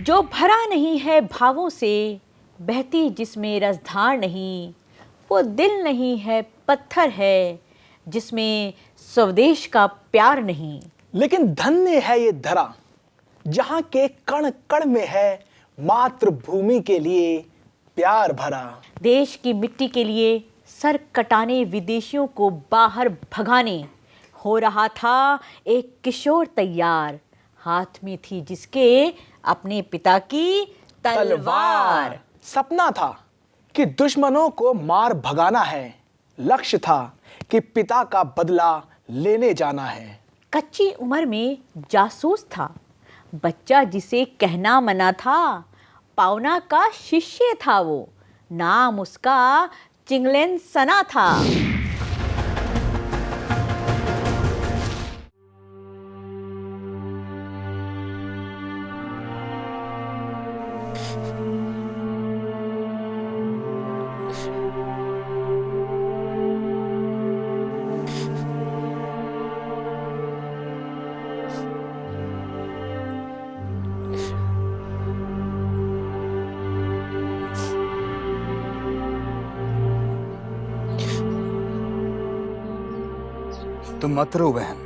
जो भरा नहीं है भावों से, बहती जिसमें रसधार नहीं, वो दिल नहीं है पत्थर है, जिसमें स्वदेश का प्यार नहीं। लेकिन धन्य है ये धरा, जहां के कण कण में है मातृभूमि के लिए प्यार भरा। देश की मिट्टी के लिए सर कटाने, विदेशियों को बाहर भगाने, हो रहा था एक किशोर तैयार, हाथ में थी जिसके अपने पिता की तलवार। सपना था कि दुश्मनों को मार भगाना है, लक्ष्य था कि पिता का बदला लेने जाना है। कच्ची उम्र में जासूस था, बच्चा जिसे कहना मना था, पावना का शिष्य था वो, नाम उसका चिंगलेन सना था। तुम मत रो बहन,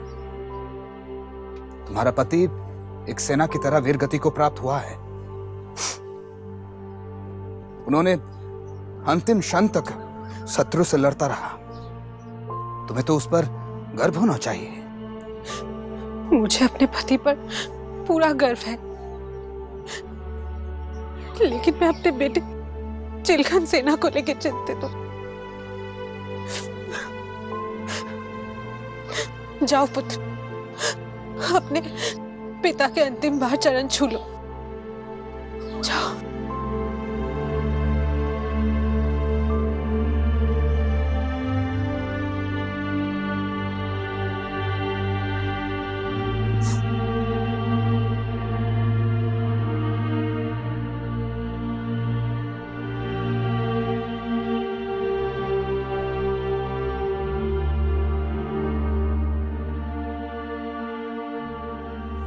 तुम्हारा पति एक सेना की तरह वीर गति को प्राप्त हुआ है। उन्होंने अंतिम क्षण तक शत्रु से लड़ता रहा। तुम्हें तो उस पर गर्व होना चाहिए। मुझे अपने पति पर पूरा गर्व है, लेकिन मैं अपने बेटे चिलखन सेना को लेकर चिंतित हूं। जाओ पुत्र, अपने पिता के अंतिम बार चरण छू लो। जाओ।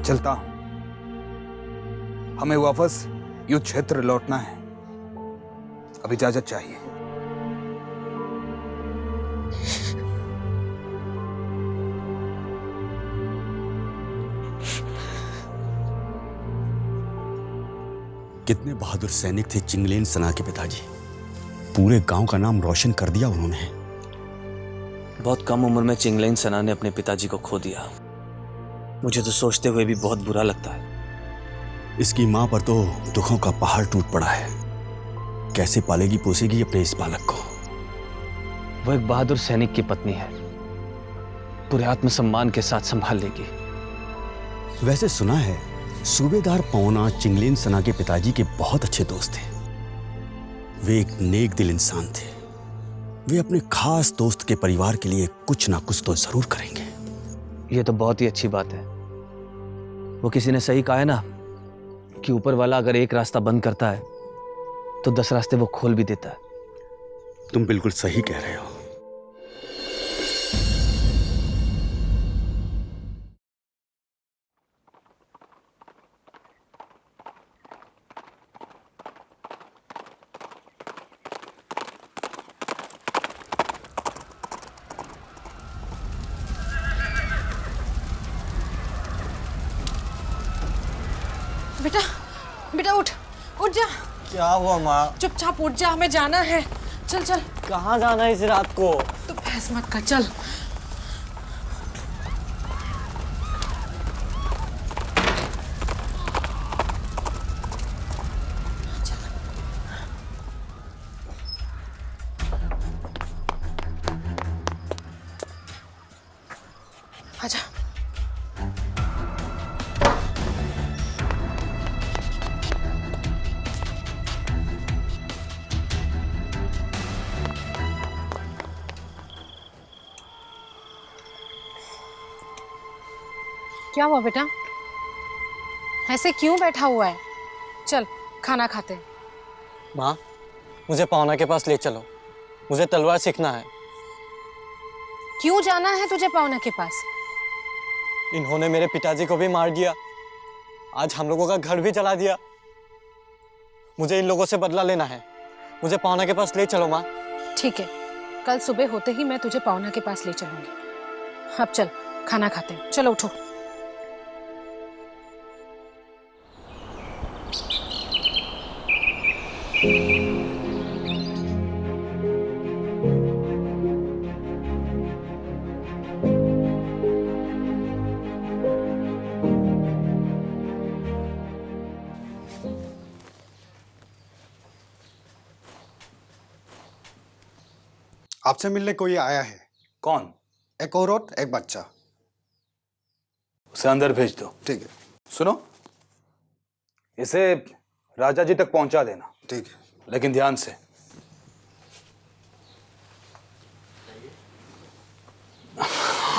चलता हूं, हमें वापस युद्ध क्षेत्र लौटना है। अब इजाजत चाहिए। कितने बहादुर सैनिक थे चिंगलेन सना के पिताजी। पूरे गांव का नाम रोशन कर दिया उन्होंने। बहुत कम उम्र में चिंगलेन सना ने अपने पिताजी को खो दिया। मुझे तो सोचते हुए भी बहुत बुरा लगता है। इसकी मां पर तो दुखों का पहाड़ टूट पड़ा है। कैसे पालेगी पोसेगी अपने इस बालक को। वो एक बहादुर सैनिक की पत्नी है, पूरे आत्मसम्मान के साथ संभाल लेगी। वैसे सुना है सूबेदार पवना चिंगलेन सना के पिताजी के बहुत अच्छे दोस्त थे। वे एक नेक दिल इंसान थे। वे अपने खास दोस्त के परिवार के लिए कुछ ना कुछ तो जरूर करेंगे। ये तो बहुत ही अच्छी बात है। वो किसी ने सही कहा है ना कि ऊपर वाला अगर एक रास्ता बंद करता है तो 10 रास्ते वो खोल भी देता है। तुम बिल्कुल सही कह रहे हो। बेटा, बेटा उठ, उठ जा। क्या हुआ माँ? चुपचाप उठ जा, हमें जाना है। चल चल। कहाँ जाना है इस रात को? तू बहस मत कर, चल। आजा। क्या हुआ बेटा? ऐसे क्यों बैठा हुआ है? चल खाना खाते हैं। माँ, मुझे पावना के पास ले चलो। मुझे तलवार सीखना है। क्यों जाना है तुझे पावना के पास? इन्होंने मेरे पिताजी को भी मार दिया। आज हम लोगों का घर भी जला दिया। मुझे इन लोगों से बदला लेना है। मुझे पावना के पास ले चलो माँ। ठीक है, कल सुबह होते ही मैं तुझे पावना के पास ले चलूंगी। अब चल, खाना खाते हैं। चलो उठो। आपसे मिलने कोई आया है। कौन? एक औरत, एक बच्चा। उसे अंदर भेज दो। ठीक है। सुनो, इसे राजा जी तक पहुंचा देना। ठीक है। लेकिन ध्यान से।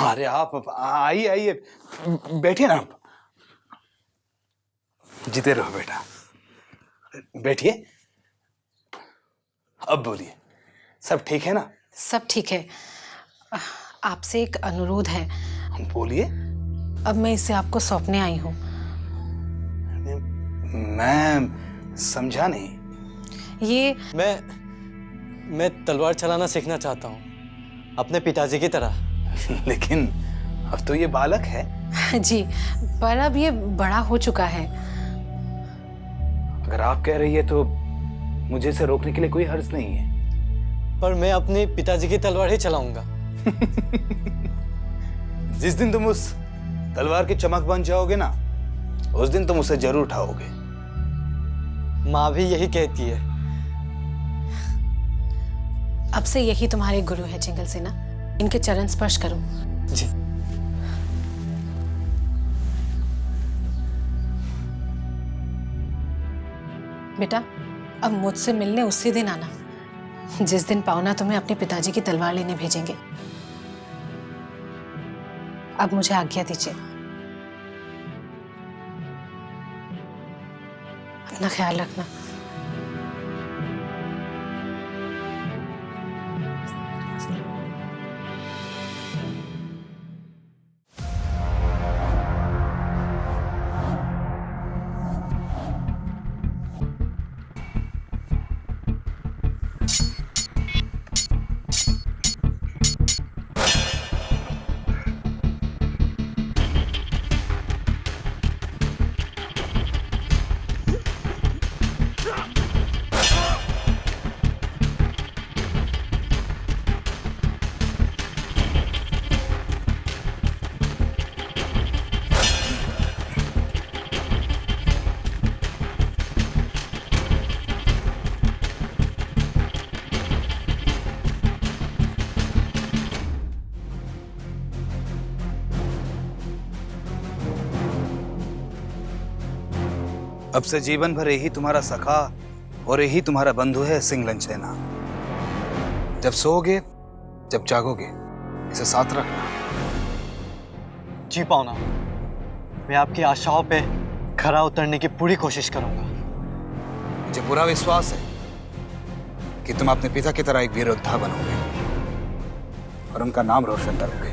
अरे आप आइए आइए, बैठिए ना आप। जीते रहो बेटा, बैठिए। अब बोलिए, सब ठीक है ना? सब ठीक है। आपसे एक अनुरोध है। बोलिए। अब मैं इसे आपको सौंपने आई हूँ। मैं समझा नहीं। ये मैं तलवार चलाना सीखना चाहता हूँ, अपने पिताजी की तरह। लेकिन अब तो ये बालक है। जी, पर अब ये बड़ा हो चुका है। अगर आप कह रही है तो मुझे इसे रोकने के लिए कोई हर्ज नहीं है। पर मैं अपने पिताजी की तलवार ही चलाऊंगा। जिस दिन तुम उस तलवार की चमक बन जाओगे ना, उस दिन तुम उसे जरूर उठाओगे। माँ भी यही कहती है। अब से यही तुम्हारे गुरु है चिंगल सेना। इनके चरण स्पर्श करो। जी। बेटा, अब मुझसे मिलने उसी दिन आना जिस दिन पावना तुम्हें अपने पिताजी की तलवार लेने भेजेंगे। अब मुझे आज्ञा दीजिए। अपना ख्याल रखना। अब से जीवन भर यही तुम्हारा सखा और यही तुम्हारा बंधु है सिंगलन सेना। जब सोओगे, जब जागोगे, इसे साथ रखना। जी पावना, मैं आपकी आशाओं पे खरा उतरने की पूरी कोशिश करूंगा। मुझे पूरा विश्वास है कि तुम अपने पिता की तरह एक वीर योद्धा बनोगे और उनका नाम रोशन करोगे।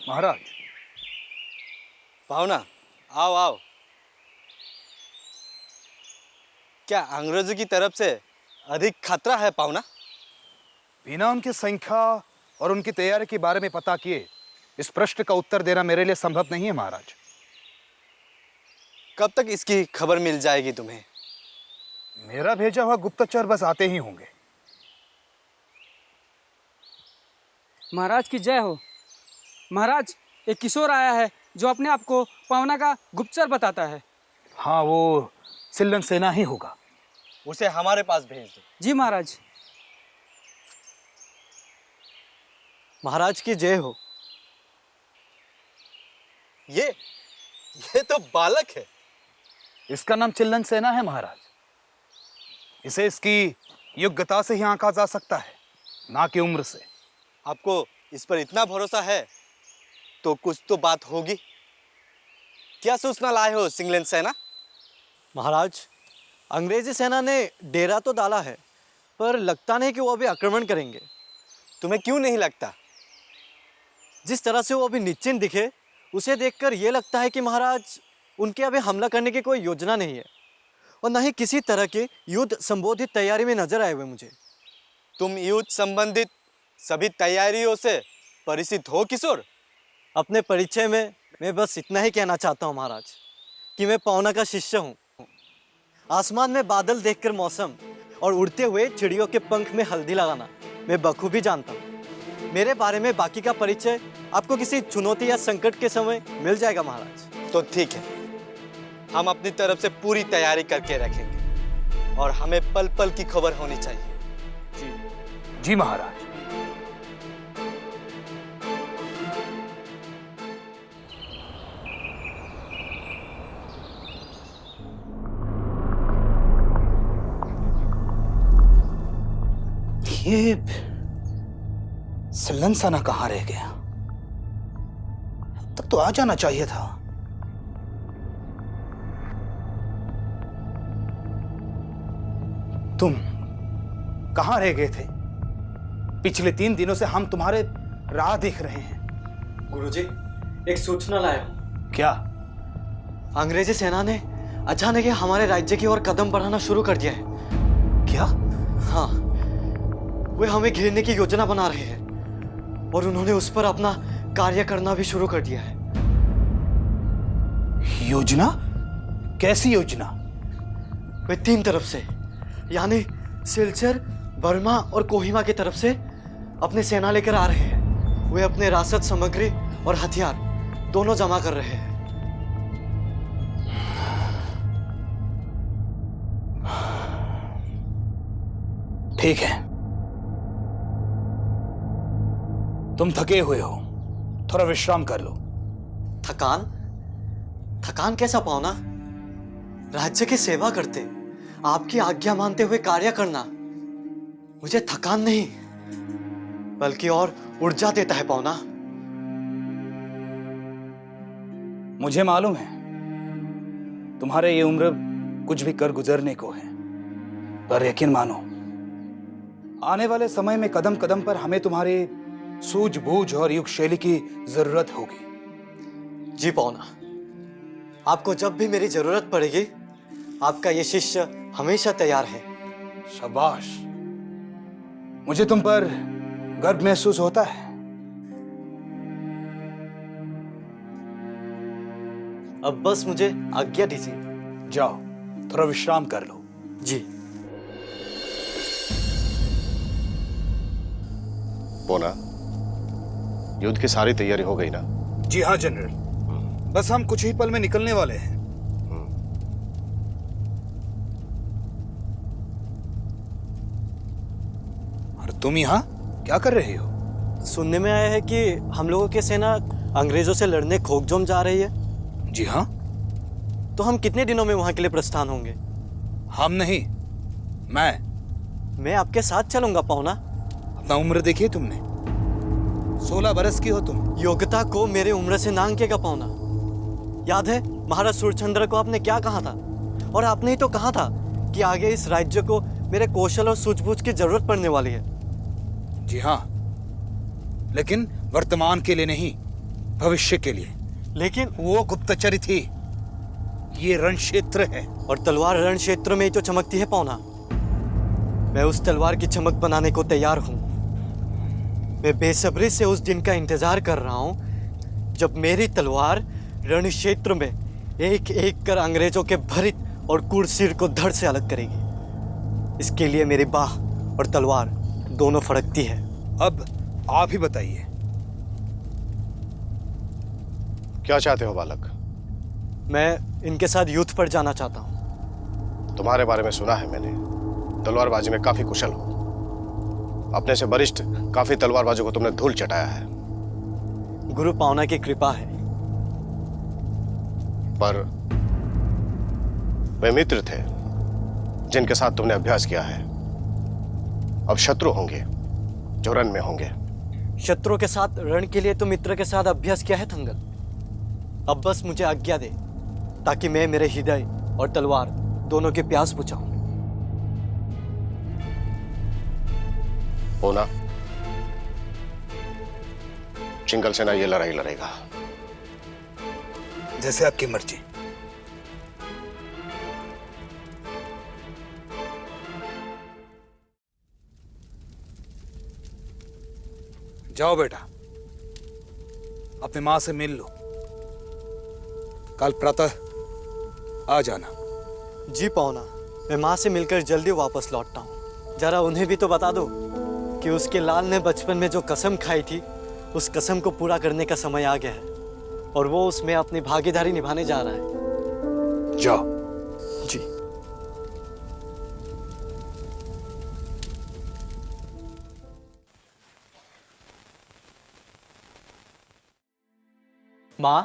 महाराज। पावना, आओ आओ। क्या अंग्रेजों की तरफ से अधिक खतरा है पावना? बिना उनकी संख्या और उनकी तैयारी के बारे में पता किए इस प्रश्न का उत्तर देना मेरे लिए संभव नहीं है महाराज। कब तक इसकी खबर मिल जाएगी तुम्हें? मेरा भेजा हुआ गुप्तचर बस आते ही होंगे। महाराज की जय हो। महाराज, एक किशोर आया है जो अपने आप को पावना का गुप्तचर बताता है। हाँ, वो सिल्लन सेना ही होगा। उसे हमारे पास भेज दो। जी महाराज। महाराज की जय हो। ये तो बालक है। इसका नाम चिल्लन सेना है महाराज। इसे इसकी योग्यता से ही आंका जा सकता है, ना कि उम्र से। आपको इस पर इतना भरोसा है तो कुछ तो बात होगी। क्या सूचना लाए हो सिंगलन सेना? महाराज, अंग्रेजी सेना ने डेरा तो डाला है, पर लगता नहीं कि वो अभी आक्रमण करेंगे। तुम्हें क्यों नहीं लगता? जिस तरह से वो अभी निश्चिंत दिखे, उसे देखकर यह लगता है कि महाराज उनके अभी हमला करने की कोई योजना नहीं है, और न ही किसी तरह की युद्ध संबंधित तैयारी में नजर आए हुए मुझे। तुम युद्ध संबंधित सभी तैयारियों से परिचित हो किशोर? अपने परिचय में मैं बस इतना ही कहना चाहता हूँ महाराज कि मैं पावना का शिष्य हूँ। आसमान में बादल देखकर मौसम और उड़ते हुए चिड़ियों के पंख में हल्दी लगाना मैं बखूबी जानता हूँ। मेरे बारे में बाकी का परिचय आपको किसी चुनौती या संकट के समय मिल जाएगा महाराज। तो ठीक है, हम अपनी तरफ से पूरी तैयारी करके रखेंगे और हमें पल पल की खबर होनी चाहिए। जी महाराज। ये सिल्लन सेना कहाँ रह गया? अब तक तो आ जाना चाहिए था। तुम कहाँ रह गए थे? पिछले 3 दिनों से हम तुम्हारे राह देख रहे हैं। गुरुजी, एक सूचना लाया हूं। क्या? अंग्रेजी सेना ने अचानक ही हमारे राज्य की ओर कदम बढ़ाना शुरू कर दिया है। क्या? हाँ, वे हमें घेरने की योजना बना रहे हैं और उन्होंने उस पर अपना कार्य करना भी शुरू कर दिया है। योजना? कैसी योजना? वे 3 तरफ से, यानी सिलचर, बर्मा और कोहिमा की तरफ से अपने सेना लेकर आ रहे हैं। वे अपने रासत सामग्री और हथियार दोनों जमा कर रहे हैं। ठीक है, तुम थके हुए हो, थोड़ा विश्राम कर लो। थकान? थकान कैसा पावना? राज्य की सेवा करते, आपकी आज्ञा मानते हुए कार्य करना मुझे थकान नहीं बल्कि और ऊर्जा देता है पावना। मुझे मालूम है तुम्हारे ये उम्र कुछ भी कर गुजरने को है, पर यकीन मानो आने वाले समय में कदम कदम पर हमें तुम्हारी सूझबूझ और युग शैली की जरूरत होगी। जी पावना, आपको जब भी मेरी जरूरत पड़ेगी आपका ये शिष्य हमेशा तैयार है। शाबाश, मुझे तुम पर गर्व महसूस होता है। अब बस मुझे आज्ञा दीजिए। जाओ, थोड़ा विश्राम कर लो। जी। पोना, युद्ध की सारी तैयारी हो गई ना? जी हाँ जनरल, बस हम कुछ ही पल में निकलने वाले हैं। और तुम यहाँ क्या कर रहे हो? सुनने में आया है कि हम लोगों की सेना अंग्रेजों से लड़ने खोकजोम जा रही है। जी हाँ। तो हम कितने दिनों में वहां के लिए प्रस्थान होंगे? हम नहीं, मैं आपके साथ चलूंगा पावना। अपना उम्र देखिए तुमने, 16 बरस की हो तुम। योग्यता को मेरे उम्र से ना अंकेगा पावना। याद है महाराज सूर्यचंद्र को आपने क्या कहा था? और आपने ही तो कहा था कि आगे इस राज्य को मेरे कौशल और सूझबूझ की जरूरत पड़ने वाली है। जी हाँ, लेकिन वर्तमान के लिए नहीं, भविष्य के लिए। लेकिन वो गुप्तचरी थी, ये रण क्षेत्र है। और तलवार रण क्षेत्र में ही तो चमकती है पावना। मैं उस तलवार की चमक बनाने को तैयार हूं। मैं बेसब्री से उस दिन का इंतजार कर रहा हूं जब मेरी तलवार रण क्षेत्र में एक एक कर अंग्रेजों के भरित और क्रूर सिर को धड़ से अलग करेगी। इसके लिए मेरी बाह और तलवार दोनों फड़कती है। अब आप ही बताइए, क्या चाहते हो बालक? मैं इनके साथ युद्ध पर जाना चाहता हूँ। तुम्हारे बारे में सुना है मैंने, तलवारबाजी में काफी कुशल हो। अपने से वरिष्ठ काफी तलवारबाजों को तुमने धूल चटाया है। गुरु पावना की कृपा है। पर वे मित्र थे जिनके साथ तुमने अभ्यास किया है, अब शत्रु होंगे जो रण में होंगे। शत्रु के साथ रण के लिए तो मित्र के साथ अभ्यास किया है थंगल। अब बस मुझे आज्ञा दे ताकि मैं मेरे हृदय और तलवार दोनों की प्यास बुझाऊं। होना चिंगल सेना ये लड़ाई लड़ेगा। जैसे आपकी मर्जी। जाओ बेटा, अपनी मां से मिल लो। कल प्रातः आ जाना। जी पावना, मैं माँ से मिलकर जल्दी वापस लौटता हूँ। जरा उन्हें भी तो बता दो कि उसके लाल ने बचपन में जो कसम खाई थी, उस कसम को पूरा करने का समय आ गया है और वो उसमें अपनी भागीदारी निभाने जा रहा है। जाओ। जी। माँ।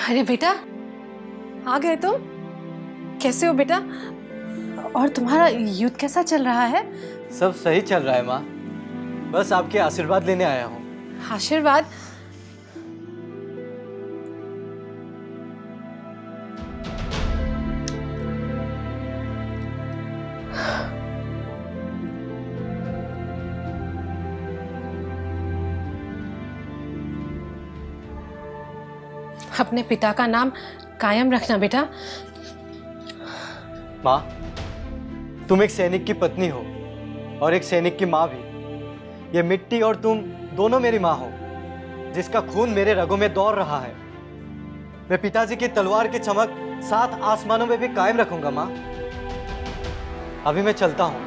अरे बेटा, आ गए तुम? कैसे हो बेटा? और तुम्हारा युद्ध कैसा चल रहा है? सब सही चल रहा है माँ, बस आपके आशीर्वाद लेने आया हूँ। आशीर्वाद? अपने पिता का नाम कायम रखना बेटा। माँ, तुम एक सैनिक की पत्नी हो और एक सैनिक की माँ भी। ये मिट्टी और तुम दोनों मेरी माँ हो, जिसका खून मेरे रगों में दौड़ रहा है। मैं पिताजी की तलवार की चमक 7 आसमानों में भी कायम रखूंगा माँ। अभी मैं चलता हूँ।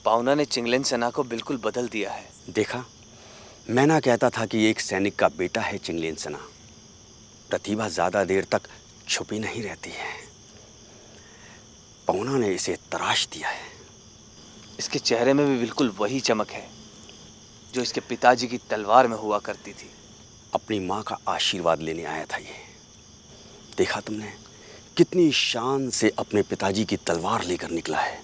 पावना ने चिंगलेन सेना को बिल्कुल बदल दिया है। देखा, मैं ना कहता था कि एक सैनिक का बेटा है चिंगलेन सेना। प्रतिभा ज्यादा देर तक छुपी नहीं रहती है। पावना ने इसे तराश दिया है। इसके चेहरे में भी बिल्कुल वही चमक है जो इसके पिताजी की तलवार में हुआ करती थी। अपनी माँ का आशीर्वाद लेने आया था ये। देखा तुमने, कितनी शान से अपने पिताजी की तलवार लेकर निकला है,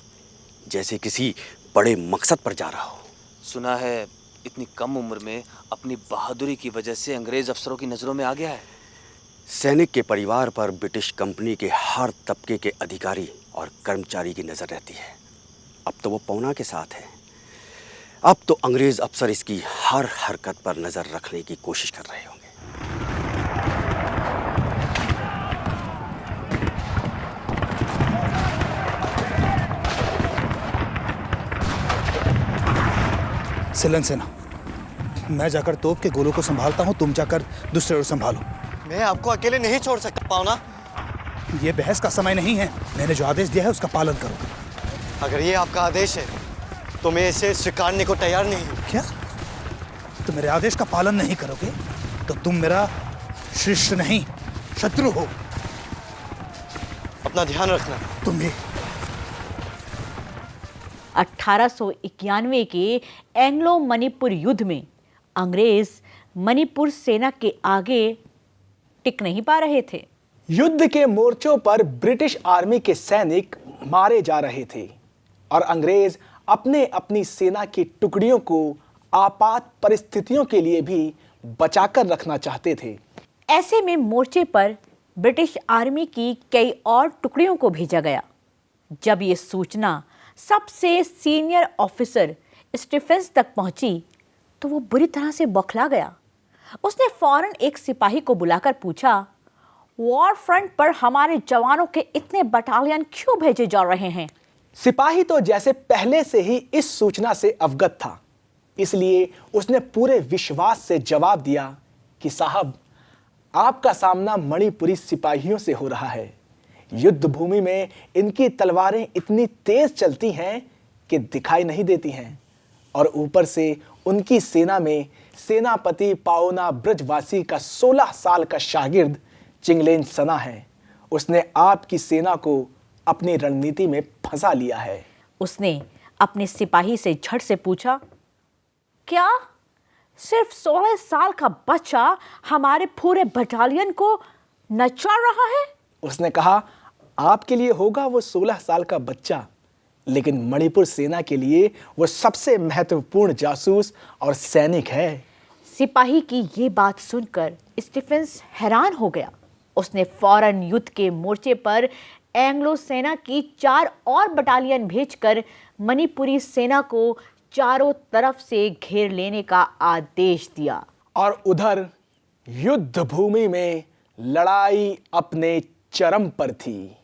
जैसे किसी बड़े मकसद पर जा रहा हो। सुना है इतनी कम उम्र में अपनी बहादुरी की वजह से अंग्रेज अफसरों की नजरों में आ गया है। सैनिक के परिवार पर ब्रिटिश कंपनी के हर तबके के अधिकारी और कर्मचारी की नजर रहती है। अब तो वो पावना के साथ है। अब तो अंग्रेज अफसर इसकी हर हरकत पर नजर रखने की कोशिश कर रहे होंगे। सिलन सेना, मैं जाकर तोप के गोलों को संभालता हूं, तुम जाकर दूसरे ओर संभालो। मैं आपको अकेले नहीं छोड़ सकता पावना। यह बहस का समय नहीं है। मैंने जो आदेश दिया है उसका पालन करो। अगर ये आपका आदेश है तो मैं इसे स्वीकारने को तैयार नहीं हूँ। क्या तुम मेरे आदेश का पालन नहीं करोगे तो तुम मेरा शिष्य नहीं, शत्रु हो। अपना ध्यान रखना। तुम भी। 1891 के एंग्लो मणिपुर युद्ध में अंग्रेज मणिपुर सेना के आगे टिक नहीं पा रहे थे। युद्ध के मोर्चों पर ब्रिटिश आर्मी के सैनिक मारे जा रहे थे और अंग्रेज अपने अपनी सेना की टुकड़ियों को आपात परिस्थितियों के लिए भी बचाकर रखना चाहते थे। ऐसे में मोर्चे पर ब्रिटिश आर्मी की कई और टुकड़ियों को भेजा गया। जब ये सूचना सबसे सीनियर ऑफिसर स्टीफेंस तक पहुंची तो वो बुरी तरह से बौखला गया। उसने फौरन एक सिपाही को बुलाकर पूछा, वॉर फ्रंट पर हमारे जवानों के इतने बटालियन क्यों भेजे जा रहे हैं? सिपाही तो जैसे पहले से ही इस सूचना से अवगत था, इसलिए उसने पूरे विश्वास से जवाब दिया कि साहब, आपका सामना मणिपुरी सिपाहियों से हो रहा है। युद्ध भूमि में इनकी तलवारें इतनी तेज चलती हैं कि दिखाई नहीं देती हैं, और ऊपर से उनकी सेना में सेनापति पाओना ब्रजवासी का 16 साल का शागिर्द चिंगलेन सना है। उसने आपकी सेना को अपनी रणनीति में फंसा लिया है। उसने अपने सिपाही से झट से पूछा, क्या सिर्फ 16 साल का बच्चा हमारे पूरे बटालियन को नचा रहा है? उसने कहा, आपके लिए होगा वो 16 साल का बच्चा, लेकिन मणिपुर सेना के लिए वो सबसे महत्वपूर्ण जासूस और सैनिक है। सिपाही की ये बात सुनकर स्टीफेंस हैरान हो गया। उसने फौरन युद्ध के मोर्चे पर एंग्लो सेना की 4 और बटालियन भेजकर मणिपुरी सेना को चारों तरफ से घेर लेने का आदेश दिया। और उधर युद्ध भूमि में लड़ाई अपने चरम पर थी।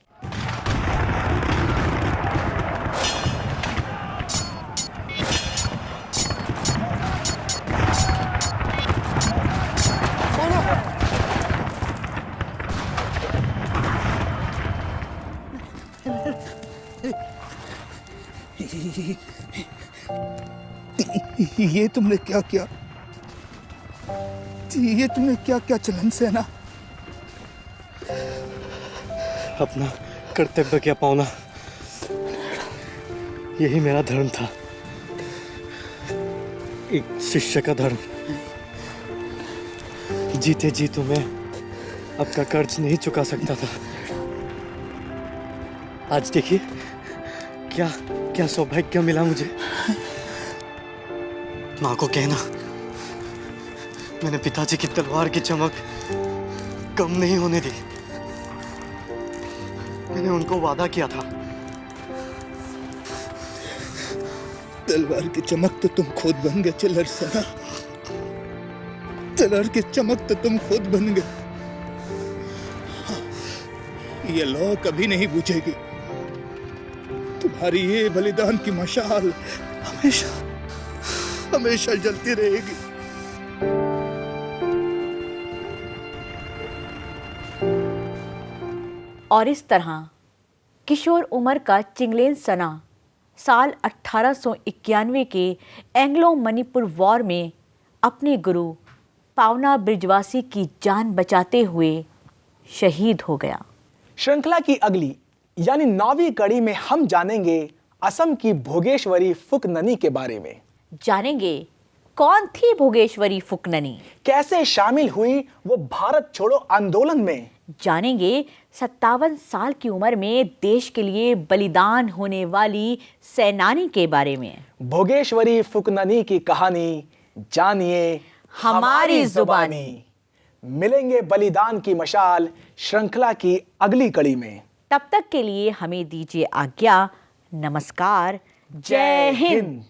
ये तुमने क्या किया? ये तुमने क्या किया चिंगलेन सेना? अपना कर्तव्य क्या पाओना, यही मेरा धर्म था, एक शिष्य का धर्म। जीते जी तो मैं आपका कर्ज नहीं चुका सकता था। आज देखिए क्या क्या सौभाग्य मिला मुझे। माँ को कहना मैंने पिताजी की तलवार की चमक कम नहीं होने दी। मैंने उनको वादा किया था। तलवार की चमक तो तुम खुद बन गए चिल्लर सेना। तलवार की चमक तो तुम खुद बन गए। ये लौ कभी नहीं बुझेगी। तुम्हारी ये बलिदान की मशाल हमेशा हमेशा जलती रहेगी। और इस तरह किशोर उम्र का चिंगलेन सना साल 1891 के एंग्लो मणिपुर वॉर में अपने गुरु पावना ब्रिजवासी की जान बचाते हुए शहीद हो गया। श्रृंखला की अगली यानी 9वीं कड़ी में हम जानेंगे असम की भोगेश्वरी फुकननी के बारे में। जानेंगे कौन थी भोगेश्वरी फुकननी, कैसे शामिल हुई वो भारत छोड़ो आंदोलन में। जानेंगे 57 साल की उम्र में देश के लिए बलिदान होने वाली सेनानी के बारे में। भोगेश्वरी फुकननी की कहानी जानिए हमारी जुबानी। मिलेंगे बलिदान की मशाल श्रृंखला की अगली कड़ी में। तब तक के लिए हमें दीजिए आज्ञा। नमस्कार। जय हिंद।